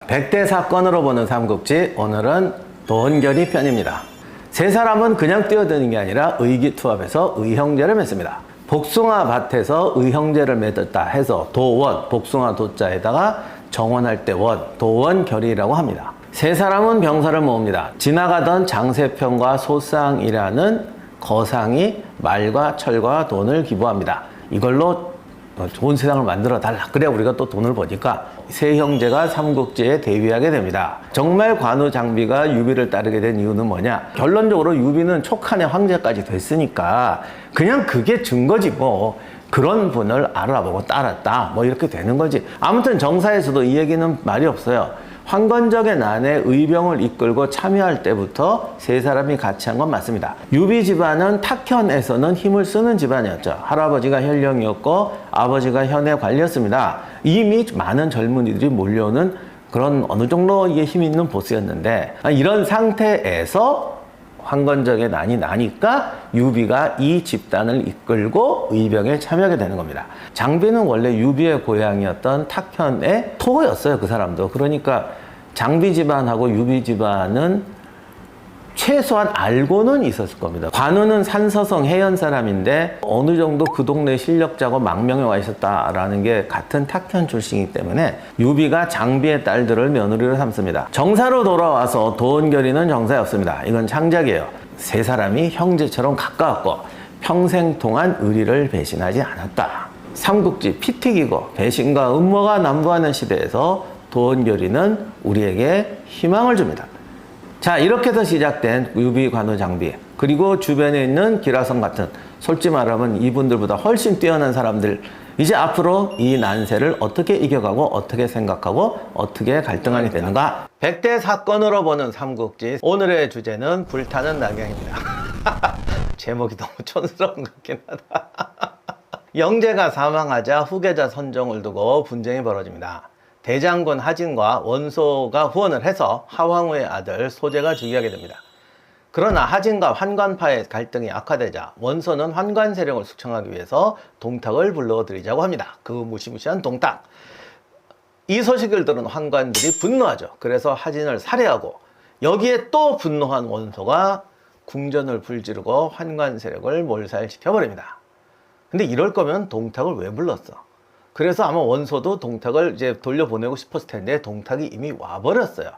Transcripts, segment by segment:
백대 사건으로 보는 삼국지, 오늘은 도원결의 편입니다. 세 사람은 그냥 뛰어드는 게 아니라 의기투합해서 의형제를 맺습니다. 복숭아 밭에서 의형제를 맺었다 해서 도원, 복숭아 도자에다가 정원할 때 원, 도원결의라고 합니다. 세 사람은 병사를 모읍니다. 지나가던 장세평과 소상이라는 거상이 말과 철과 돈을 기부합니다. 이걸로 좋은 세상을 만들어 달라. 그래 우리가 또 돈을 버니까 세 형제가 삼국지에 데뷔하게 됩니다. 정말 관우 장비가 유비를 따르게 된 이유는 뭐냐? 결론적으로 유비는 촉한의 황제까지 됐으니까 그냥 그게 증거지 뭐. 그런 분을 알아보고 따랐다 뭐 이렇게 되는 거지. 아무튼 정사에서도 이 얘기는 말이 없어요. 황건적의 난에 의병을 이끌고 참여할 때부터 세 사람이 같이 한 건 맞습니다. 유비 집안은 탁현에서는 힘을 쓰는 집안이었죠. 할아버지가 현령이었고 아버지가 현의 관리였습니다. 이미 많은 젊은이들이 몰려오는 그런 어느 정도 이게 힘 있는 보스였는데, 이런 상태에서 황건적의 난이 나니까 유비가 이 집단을 이끌고 의병에 참여하게 되는 겁니다. 장비는 원래 유비의 고향이었던 탁현의 토호였어요. 그 사람도. 그러니까 장비 집안하고 유비 집안은 최소한 알고는 있었을 겁니다. 관우는 산서성 해연 사람인데 어느 정도 그 동네 실력자고 망명에 와 있었다라는 게 같은 탁현 출신이기 때문에 유비가 장비의 딸들을 며느리로 삼습니다. 정사로 돌아와서 도원결의는 정사였습니다. 이건 창작이에요. 세 사람이 형제처럼 가까웠고 평생 동안 의리를 배신하지 않았다. 삼국지 피튀기고 배신과 음모가 난무하는 시대에서 도원결의는 우리에게 희망을 줍니다. 자, 이렇게 해서 시작된 유비, 관우, 장비, 그리고 주변에 있는 기라성 같은, 솔직히 말하면 이분들보다 훨씬 뛰어난 사람들, 이제 앞으로 이 난세를 어떻게 이겨가고 어떻게 생각하고 어떻게 갈등하게 되는가. 백대 사건으로 보는 삼국지, 오늘의 주제는 불타는 낙양입니다. 제목이 너무 촌스러운 것 같긴 하다. 영제가 사망하자 후계자 선종을 두고 분쟁이 벌어집니다. 대장군 하진과 원소가 후원을 해서 하왕후의 아들 소재가 즉위하게 됩니다. 그러나 하진과 환관파의 갈등이 악화되자 원소는 환관 세력을 숙청하기 위해서 동탁을 불러들이자고 합니다. 그 무시무시한 동탁. 이 소식을 들은 환관들이 분노하죠. 그래서 하진을 살해하고, 여기에 또 분노한 원소가 궁전을 불지르고 환관 세력을 몰살시켜버립니다. 근데 이럴 거면 동탁을 왜 불렀어? 그래서 아마 원소도 동탁을 이제 돌려보내고 싶었을 텐데 동탁이 이미 와버렸어요.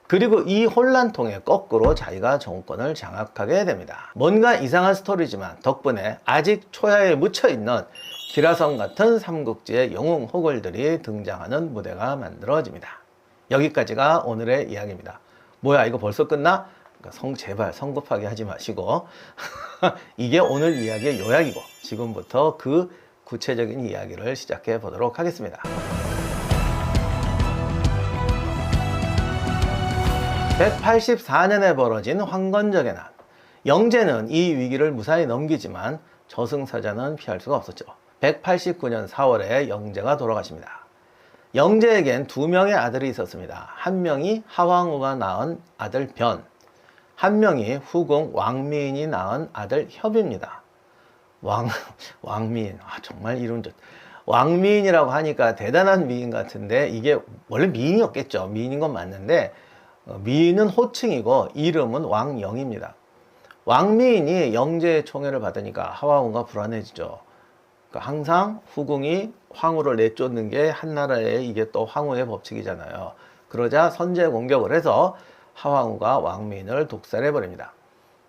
그리고 이 혼란통에 거꾸로 자기가 정권을 장악하게 됩니다. 뭔가 이상한 스토리지만 덕분에 아직 초야에 묻혀있는 기라성 같은 삼국지의 영웅 호걸들이 등장하는 무대가 만들어집니다. 여기까지가 오늘의 이야기입니다. 뭐야, 이거 벌써 끝나? 그러니까 제발 성급하게 하지 마시고 이게 오늘 이야기의 요약이고, 지금부터 그 구체적인 이야기를 시작해 보도록 하겠습니다. 184년에 벌어진 황건적의 난. 영제는 이 위기를 무사히 넘기지만 저승사자는 피할 수가 없었죠. 189년 4월에 영제가 돌아가십니다. 영제에겐 두 명의 아들이 있었습니다. 한 명이 하왕후가 낳은 아들 변, 한 명이 후궁 왕미인이 낳은 아들 협입니다. 왕미인, 정말 이름 좋다. 왕미인이라고 하니까 대단한 미인 같은데 이게 원래 미인이었겠죠. 미인인 건 맞는데 미인은 호칭이고 이름은 왕영입니다. 왕미인이 영제의 총애를 받으니까 하왕후가 불안해지죠. 그러니까 항상 후궁이 황후를 내쫓는 게 한나라의 이게 또 황후의 법칙이잖아요. 그러자 선제 공격을 해서 하왕후가 왕미인을 독살해버립니다.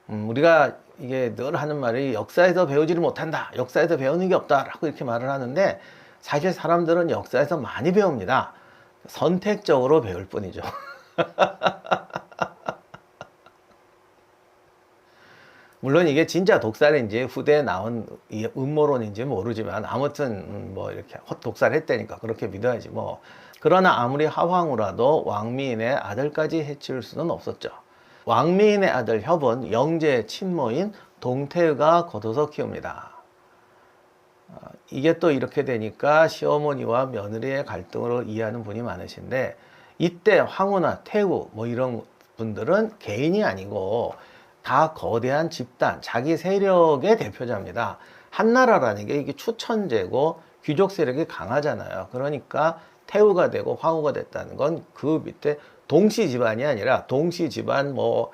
우리가 이게 늘 하는 말이 역사에서 배우지를 못한다, 역사에서 배우는 게 없다 라고 이렇게 말을 하는데, 사실 사람들은 역사에서 많이 배웁니다. 선택적으로 배울 뿐이죠. 물론 이게 진짜 독살인지 후대에 나온 음모론인지 모르지만 아무튼 뭐 이렇게 독살했다니까 그렇게 믿어야지 뭐. 그러나 아무리 하왕후라도 왕미인의 아들까지 해칠 수는 없었죠. 왕미인의 아들 협은 영제의 친모인 동태가 걷어서 키웁니다. 이게 또 이렇게 되니까 시어머니와 며느리의 갈등으로 이해하는 분이 많으신데, 이때 황후나 태후 뭐 이런 분들은 개인이 아니고 다 거대한 집단, 자기 세력의 대표자입니다. 한나라라는 게 이게 추천제고 귀족 세력이 강하잖아요. 그러니까 태후가 되고 황후가 됐다는 건 그 밑에 동씨 집안이 아니라 동씨 집안 뭐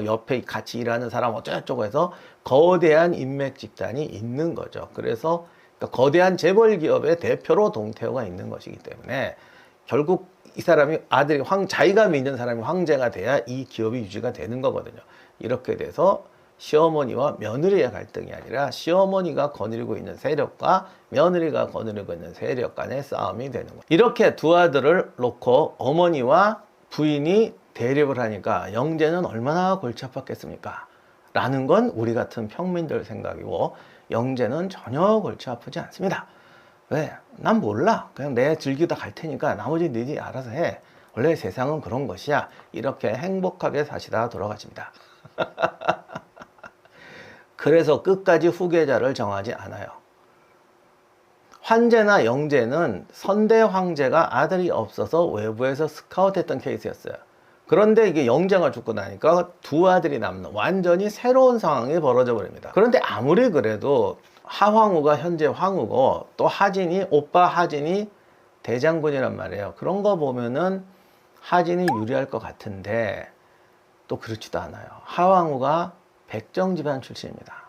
옆에 같이 일하는 사람 어쩌고저쩌고 해서 거대한 인맥 집단이 있는 거죠. 그래서 그러니까 거대한 재벌 기업의 대표로 동태후가 있는 것이기 때문에 결국 이 사람이 아들이 자기가 믿는 사람이 황제가 돼야 이 기업이 유지가 되는 거거든요. 이렇게 돼서 시어머니와 며느리의 갈등이 아니라 시어머니가 거느리고 있는 세력과 며느리가 거느리고 있는 세력 간의 싸움이 되는 거예요. 이렇게 두 아들을 놓고 어머니와 부인이 대립을 하니까 영제는 얼마나 골치 아팠겠습니까? 라는 건 우리 같은 평민들 생각이고, 영제는 전혀 골치 아프지 않습니다. 왜? 난 몰라. 그냥 내 즐기다 갈 테니까 나머지 너희 알아서 해. 원래 세상은 그런 것이야. 이렇게 행복하게 사시다 돌아가십니다. 그래서 끝까지 후계자를 정하지 않아요. 환제나 영제는 선대 황제가 아들이 없어서 외부에서 스카웃했던 케이스였어요. 그런데 이게 영제가 죽고 나니까 두 아들이 남는 완전히 새로운 상황이 벌어져 버립니다. 그런데 아무리 그래도 하황후가 현재 황후고 또 하진이 오빠 하진이 대장군이란 말이에요. 그런 거 보면은 하진이 유리할 것 같은데 또 그렇지도 않아요. 하황후가 백정 집안 출신입니다.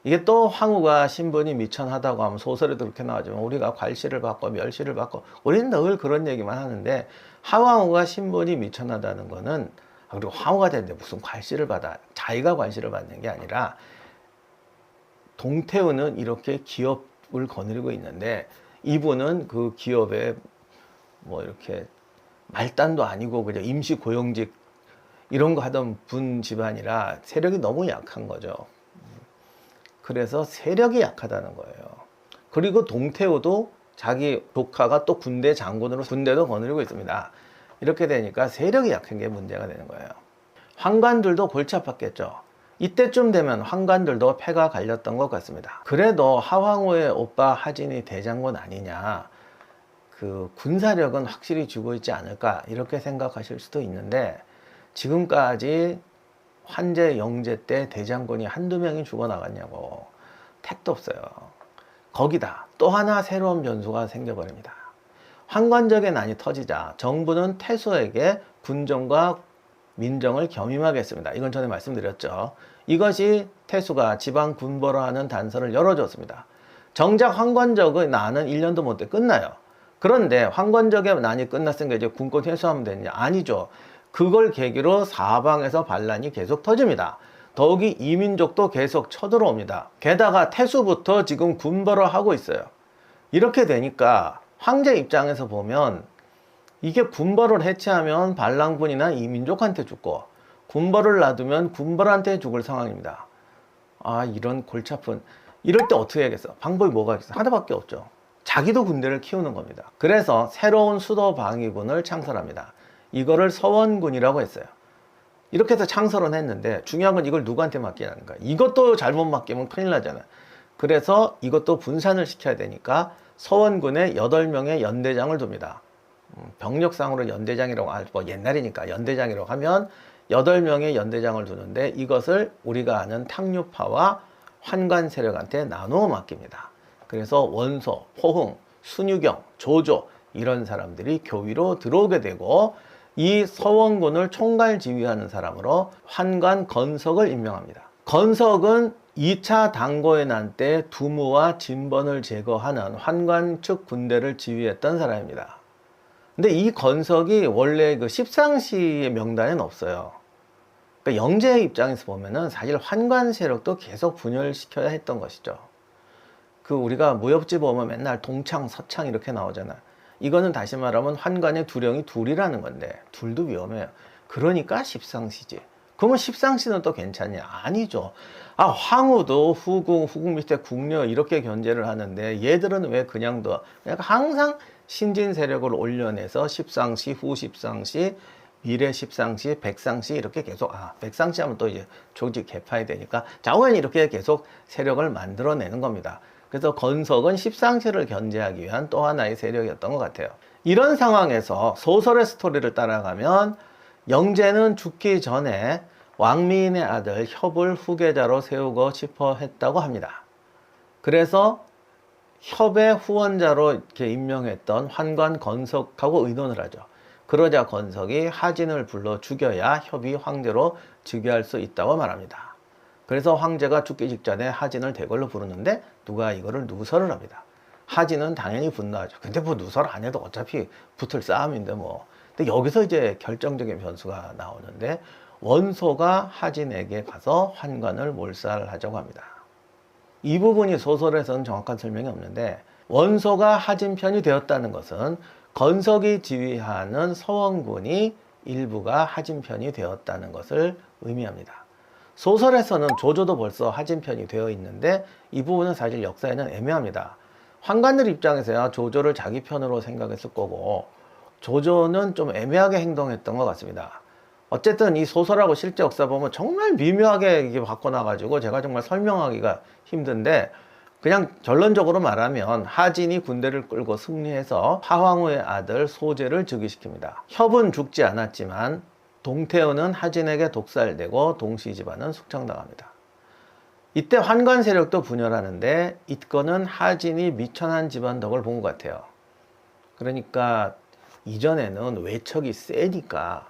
이게 또 황후가 신분이 미천하다고 하면 소설에도 그렇게 나오지만 우리가 괄시를 받고 멸시를 받고 우리는 늘 그런 얘기만 하는데, 하황후가 신분이 미천하다는 거는 그리고 황후가 됐는데 무슨 괄시를 받아, 자기가 괄시를 받는 게 아니라 동태후는 이렇게 기업을 거느리고 있는데 이분은 그 기업에 뭐 이렇게 말단도 아니고 그냥 임시 고용직 이런 거 하던 분 집안이라 세력이 너무 약한 거죠. 그래서 세력이 약하다는 거예요. 그리고 동태후도 자기 조카가 또 군대 장군으로 군대도 거느리고 있습니다. 이렇게 되니까 세력이 약한 게 문제가 되는 거예요. 환관들도 골치 아팠겠죠. 이때쯤 되면 환관들도 패가 갈렸던 것 같습니다. 그래도 하황후의 오빠 하진이 대장군 아니냐, 그 군사력은 확실히 쥐고 있지 않을까 이렇게 생각하실 수도 있는데, 지금까지 환제 영제 때 대장군이 한두 명이 죽어나갔냐고. 택도 없어요. 거기다 또 하나 새로운 변수가 생겨버립니다. 환관적의 난이 터지자 정부는 태수에게 군정과 민정을 겸임하겠습니다. 이건 전에 말씀드렸죠. 이것이 태수가 지방 군벌을 하는 단서를 열어줬습니다. 정작 환관적의 난은 1년도 못 돼 끝나요. 그런데 환관적의 난이 끝났으니까 이제 군권 회수하면 되느냐? 아니죠. 그걸 계기로 사방에서 반란이 계속 터집니다. 더욱이 이민족도 계속 쳐들어옵니다. 게다가 태수부터 지금 군벌을 하고 있어요. 이렇게 되니까 황제 입장에서 보면 이게 군벌을 해체하면 반란군이나 이민족한테 죽고 군벌을 놔두면 군벌한테 죽을 상황입니다. 아, 이런 골치 아픈, 이럴 때 어떻게 해야겠어? 방법이 뭐가 있겠어? 하나밖에 없죠. 자기도 군대를 키우는 겁니다. 그래서 새로운 수도 방위군을 창설합니다. 이거를 서원군이라고 했어요. 이렇게 해서 창설은 했는데 중요한 건 이걸 누구한테 맡기냐는 거야. 이것도 잘못 맡기면 큰일 나잖아요. 그래서 이것도 분산을 시켜야 되니까 서원군에 8명의 연대장을 둡니다. 병력상으로 연대장이라고, 뭐 옛날이니까 연대장이라고 하면 8명의 연대장을 두는데, 이것을 우리가 아는 탕류파와 환관 세력한테 나누어 맡깁니다. 그래서 원소, 포흥, 순유경, 조조 이런 사람들이 교위로 들어오게 되고, 이 서원군을 총괄 지휘하는 사람으로 환관 건석을 임명합니다. 건석은 2차 단고의 난 때 두무와 진번을 제거하는 환관 측 군대를 지휘했던 사람입니다. 근데 이 건석이 원래 그 십상시의 명단에는 없어요. 그러니까 영제의 입장에서 보면은 사실 환관 세력도 계속 분열시켜야 했던 것이죠. 그 우리가 무협지 보면 맨날 동창, 서창 이렇게 나오잖아요. 이거는 다시 말하면 환관의 두령이 둘이라는 건데 둘도 위험해요. 그러니까 십상시지. 그러면 십상시는 또 괜찮냐? 아니죠. 아, 황후도 후궁, 후궁 밑에 궁녀 이렇게 견제를 하는데 얘들은 왜 그냥 둬? 그러니까 항상 신진 세력을 올려내서 십상시, 후십상시, 미래 십상시, 백상시 이렇게 계속, 백상시 하면 또 이제 조직 개파이 되니까 자우엔 이렇게 계속 세력을 만들어내는 겁니다. 그래서 건석은 십상시를 견제하기 위한 또 하나의 세력이었던 것 같아요. 이런 상황에서 소설의 스토리를 따라가면 영제는 죽기 전에 왕미인의 아들 협을 후계자로 세우고 싶어 했다고 합니다. 그래서 협의 후원자로 이렇게 임명했던 환관 건석하고 의논을 하죠. 그러자 건석이 하진을 불러 죽여야 협이 황제로 즉위할 수 있다고 말합니다. 그래서 황제가 죽기 직전에 하진을 대궐로 부르는데 누가 이거를 누설을 합니다. 하진은 당연히 분노하죠. 근데 뭐 누설 안 해도 어차피 붙을 싸움인데 뭐. 근데 여기서 이제 결정적인 변수가 나오는데 원소가 하진에게 가서 환관을 몰살하자고 합니다. 이 부분이 소설에서는 정확한 설명이 없는데 원소가 하진 편이 되었다는 것은 건석이 지휘하는 서원군이 일부가 하진 편이 되었다는 것을 의미합니다. 소설에서는 조조도 벌써 하진 편이 되어 있는데 이 부분은 사실 역사에는 애매합니다. 환관들 입장에서야 조조를 자기 편으로 생각했을 거고 조조는 좀 애매하게 행동했던 것 같습니다. 어쨌든 이 소설하고 실제 역사 보면 정말 미묘하게 이게 바꿔놔가지고 제가 정말 설명하기가 힘든데 그냥 결론적으로 말하면 하진이 군대를 끌고 승리해서 파황후의 아들 소재를 즉위시킵니다. 협은 죽지 않았지만 동태우는 하진에게 독살되고 동시 집안은 숙청당합니다. 이때 환관 세력도 분열하는데 이거는 하진이 미천한 집안 덕을 본 것 같아요. 그러니까 이전에는 외척이 세니까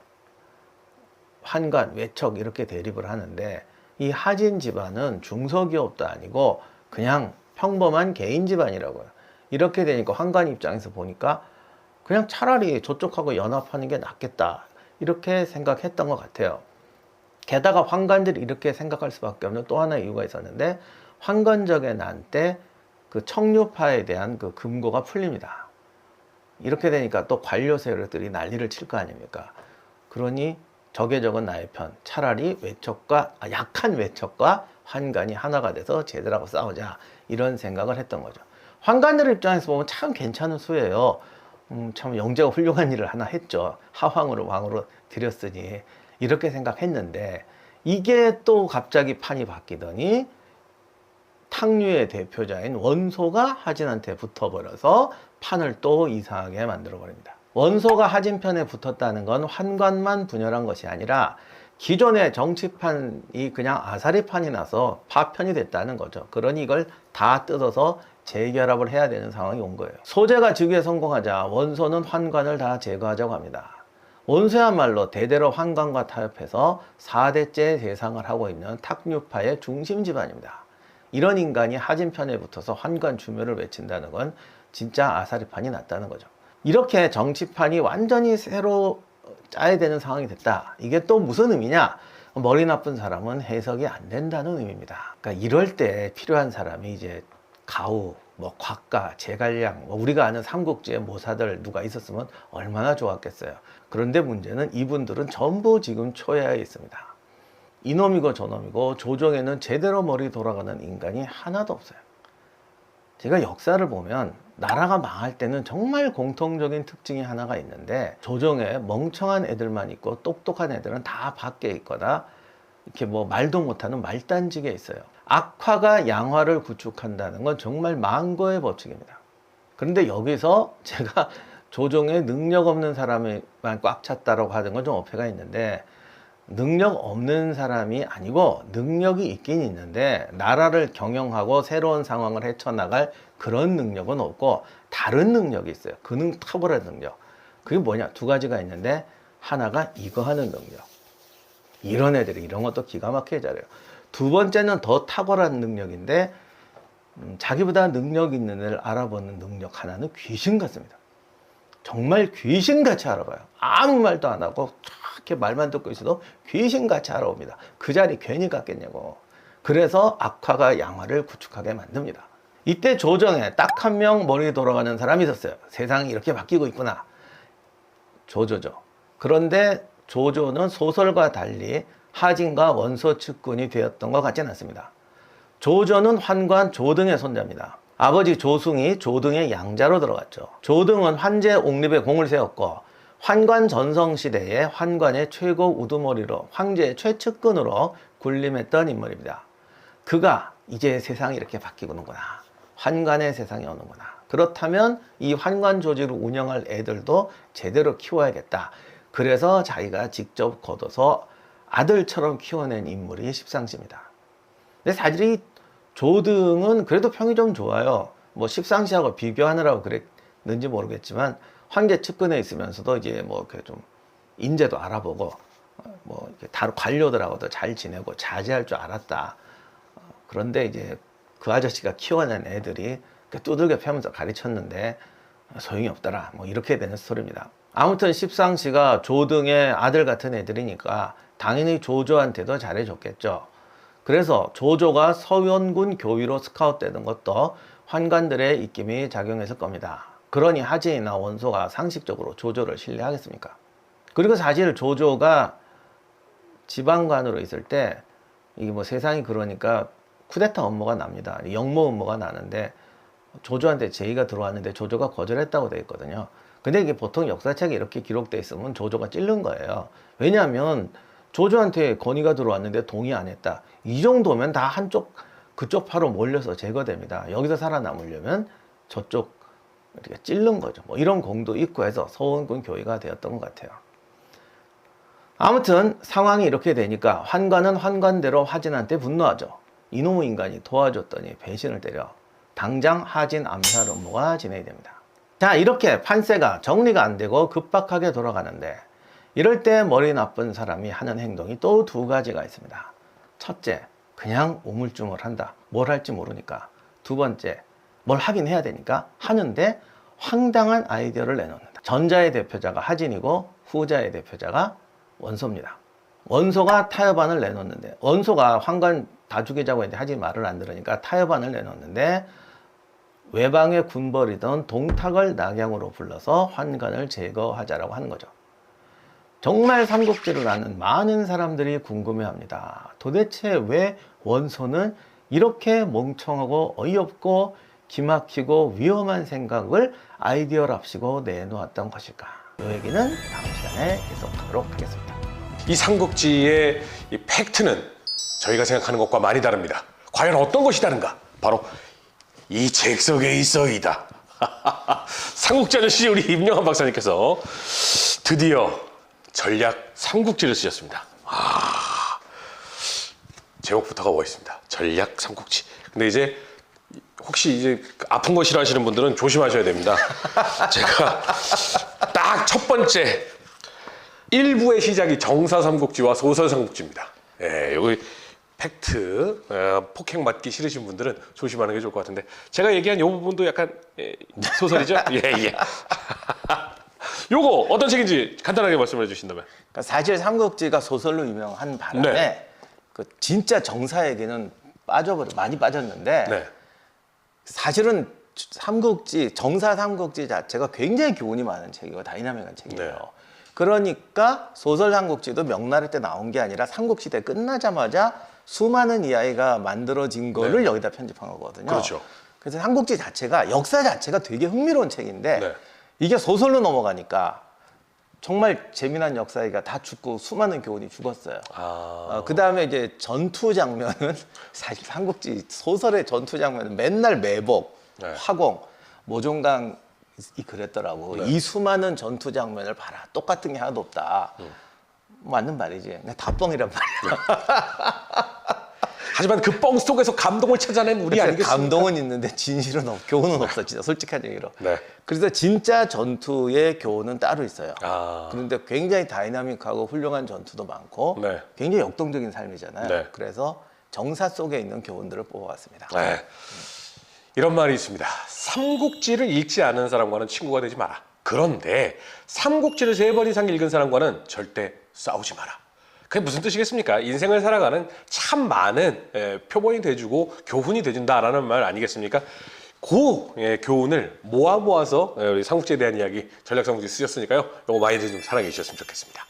환관, 외척 이렇게 대립을 하는데 이 하진 집안은 중소기업도 아니고 그냥 평범한 개인 집안이라고요. 이렇게 되니까 환관 입장에서 보니까 그냥 차라리 저쪽하고 연합하는 게 낫겠다 이렇게 생각했던 것 같아요. 게다가 환관들이 이렇게 생각할 수밖에 없는 또 하나의 이유가 있었는데 환관적의 난 때 그 청류파에 대한 그 금고가 풀립니다. 이렇게 되니까 또 관료 세력들이 난리를 칠 거 아닙니까? 그러니 적의 적은 나의 편. 차라리 약한 외척과 환관이 하나가 돼서 제들하고 싸우자. 이런 생각을 했던 거죠. 환관들 입장에서 보면 참 괜찮은 수예요. 참 영재가 훌륭한 일을 하나 했죠. 하황으로 왕으로 들였으니 이렇게 생각했는데 이게 또 갑자기 판이 바뀌더니 탕류의 대표자인 원소가 하진한테 붙어버려서 판을 또 이상하게 만들어버립니다. 원소가 하진 편에 붙었다는 건 환관만 분열한 것이 아니라 기존의 정치판이 그냥 아사리판이 나서 파편이 됐다는 거죠. 그러니 이걸 다 뜯어서 재결합을 해야 되는 상황이 온 거예요. 소재가 즉위에 성공하자 원소는 환관을 다 제거하자고 합니다. 원소야말로 대대로 환관과 타협해서 4대째 대상을 하고 있는 탁류파의 중심 집안입니다. 이런 인간이 하진 편에 붙어서 환관 주묘를 외친다는 건 진짜 아사리판이 났다는 거죠. 이렇게 정치판이 완전히 새로 짜야 되는 상황이 됐다. 이게 또 무슨 의미냐? 머리 나쁜 사람은 해석이 안 된다는 의미입니다. 그러니까 이럴 때 필요한 사람이 이제 가우, 곽가, 제갈량, 우리가 아는 삼국지의 모사들 누가 있었으면 얼마나 좋았겠어요. 그런데 문제는 이분들은 전부 지금 초예하에 있습니다. 이놈이고 저놈이고 조정에는 제대로 머리 돌아가는 인간이 하나도 없어요. 제가 역사를 보면 나라가 망할 때는 정말 공통적인 특징이 하나가 있는데 조정에 멍청한 애들만 있고 똑똑한 애들은 다 밖에 있거나 이렇게 뭐 말도 못하는 말단직에 있어요. 악화가 양화를 구축한다는 건 정말 망고의 법칙입니다. 그런데 여기서 제가 조정에 능력 없는 사람만 꽉 찼다라고 하는 건 좀 어폐가 있는데 능력 없는 사람이 아니고 능력이 있긴 있는데 나라를 경영하고 새로운 상황을 헤쳐나갈 그런 능력은 없고 다른 능력이 있어요. 탁월한 능력. 그게 뭐냐? 두 가지가 있는데 하나가 이거 하는 능력. 이런 애들이 이런 것도 기가 막히게 잘해요. 두 번째는 더 탁월한 능력인데 자기보다 능력 있는 애를 알아보는 능력 하나는 귀신 같습니다. 정말 귀신같이 알아봐요. 아무 말도 안 하고 이렇게 말만 듣고 있어도 귀신같이 알아옵니다. 그 자리 괜히 갔겠냐고. 그래서 악화가 양화를 구축하게 만듭니다. 이때 조정에 딱 한 명 머리 돌아가는 사람이 있었어요. 세상이 이렇게 바뀌고 있구나. 조조죠. 그런데 조조는 소설과 달리 하진과 원소 측근이 되었던 것 같지는 않습니다. 조조는 환관 조등의 손자입니다. 아버지 조숭이 조등의 양자로 들어갔죠. 조등은 환제 옥립에 공을 세웠고 환관 전성시대에 환관의 최고 우두머리로 황제의 최측근으로 군림했던 인물입니다. 그가 이제 세상이 이렇게 바뀌는구나. 환관의 세상이 오는구나. 그렇다면 이 환관 조직을 운영할 애들도 제대로 키워야겠다. 그래서 자기가 직접 거둬서 아들처럼 키워낸 인물이 십상시입니다. 근데 사실 이 조등은 그래도 평이 좀 좋아요. 뭐 십상시하고 비교하느라고 그랬는지 모르겠지만 황제 측근에 있으면서도 이제 뭐 이렇게 좀 인재도 알아보고 뭐 이렇게 다른 관료들하고도 잘 지내고 자제할 줄 알았다. 그런데 이제 그 아저씨가 키워낸 애들이 두들겨 패면서 가르쳤는데 소용이 없더라. 뭐 이렇게 되는 스토리입니다. 아무튼 십상시가 조등의 아들 같은 애들이니까 당연히 조조한테도 잘해줬겠죠. 그래서 조조가 서원군 교위로 스카웃되는 것도 환관들의 입김이 작용했을 겁니다. 그러니 하진이나 원소가 상식적으로 조조를 신뢰하겠습니까? 그리고 사실 조조가 지방관으로 있을 때 이게 뭐 세상이 그러니까 쿠데타 음모가 납니다. 영모 음모가 나는데 조조한테 제의가 들어왔는데 조조가 거절했다고 되어 있거든요. 근데 이게 보통 역사책에 이렇게 기록되어 있으면 조조가 찔른 거예요. 왜냐하면 조조한테 건의가 들어왔는데 동의 안 했다. 이 정도면 다 그쪽 파로 몰려서 제거됩니다. 여기서 살아남으려면 저쪽 이렇게 찔른 거죠. 뭐 이런 공도 있고 해서 서원군 교위가 되었던 것 같아요. 아무튼 상황이 이렇게 되니까 환관은 환관대로 하진한테 분노하죠. 이놈의 인간이 도와줬더니 배신을 때려 당장 하진 암살 음모가 진행이 됩니다. 자, 이렇게 판세가 정리가 안 되고 급박하게 돌아가는데 이럴 때 머리 나쁜 사람이 하는 행동이 또 두 가지가 있습니다. 첫째, 그냥 우물쭈물한다. 뭘 할지 모르니까. 두 번째, 뭘 하긴 해야 되니까 하는데 황당한 아이디어를 내놓는다. 전자의 대표자가 하진이고 후자의 대표자가 원소입니다. 원소가 타협안을 내놓는데 원소가 황관 다 죽이자고 했는데 하진이 말을 안 들으니까 타협안을 내놓는데 외방에 군벌이던 동탁을 낙양으로 불러서 환관을 제거하자라고 하는 거죠. 정말 삼국지를 아는 많은 사람들이 궁금해합니다. 도대체 왜 원소는 이렇게 멍청하고 어이없고 기막히고 위험한 생각을 아이디어랍시고 내놓았던 것일까? 이 얘기는 다음 시간에 계속하도록 하겠습니다. 이 삼국지의 이 팩트는 저희가 생각하는 것과 많이 다릅니다. 과연 어떤 것이 다른가? 바로 이 책 속에 있어이다. 삼국지 아저씨 우리 임영환 박사님께서 드디어 전략 삼국지를 쓰셨습니다. 제목부터가 멋있습니다. 전략 삼국지. 근데 이제 혹시 이제 아픈 거 싫어하시는 분들은 조심하셔야 됩니다. 제가 딱 첫 번째 1부의 시작이 정사 삼국지와 소설 삼국지입니다. 예, 여기 팩트 폭행 맞기 싫으신 분들은 조심하는 게 좋을 것 같은데 제가 얘기한 이 부분도 약간 소설이죠? 예. 요거 어떤 책인지 간단하게 말씀해 주신다면. 그러니까 사실 삼국지가 소설로 유명한 바람에 네. 그 진짜 정사에게는 많이 빠졌는데 네. 사실은 정사 삼국지 자체가 굉장히 교훈이 많은 책이고 다이나믹한 책이에요. 네. 그러니까 소설 삼국지도 명나라 때 나온 게 아니라 삼국시대 끝나자마자 수많은 이야기가 만들어진 거를 네. 여기다 편집한 거거든요. 그렇죠. 그래서 삼국지 자체가 역사 자체가 되게 흥미로운 책인데 네. 이게 소설로 넘어가니까 정말 재미난 역사 얘기가 다 죽고 수많은 교훈이 죽었어요. 그 다음에 이제 전투 장면은 사실 삼국지 소설의 전투 장면은 맨날 매복, 네. 화공, 모종강이 그랬더라고. 네. 이 수많은 전투 장면을 봐라. 똑같은 게 하나도 없다. 맞는 말이지. 근데 다 뻥이란 말이야. 하지만 그 뻥 속에서 감동을 찾아낸 우리 아니겠습니까? 감동은 있는데 진실은 교훈은 없어. 진짜 솔직한 얘기로. 네. 그래서 진짜 전투의 교훈은 따로 있어요. 아. 그런데 굉장히 다이나믹하고 훌륭한 전투도 많고 네. 굉장히 역동적인 삶이잖아요. 네. 그래서 정사 속에 있는 교훈들을 뽑아왔습니다. 네. 이런 말이 있습니다. 삼국지를 읽지 않은 사람과는 친구가 되지 마라. 그런데 삼국지를 3번 이상 읽은 사람과는 절대 싸우지 마라. 그게 무슨 뜻이겠습니까? 인생을 살아가는 참 많은 표본이 돼주고 교훈이 돼준다라는 말 아니겠습니까? 그 교훈을 모아서 우리 삼국지에 대한 이야기 전략 삼국지 쓰셨으니까요. 이거 많이들 좀 사랑해 주셨으면 좋겠습니다.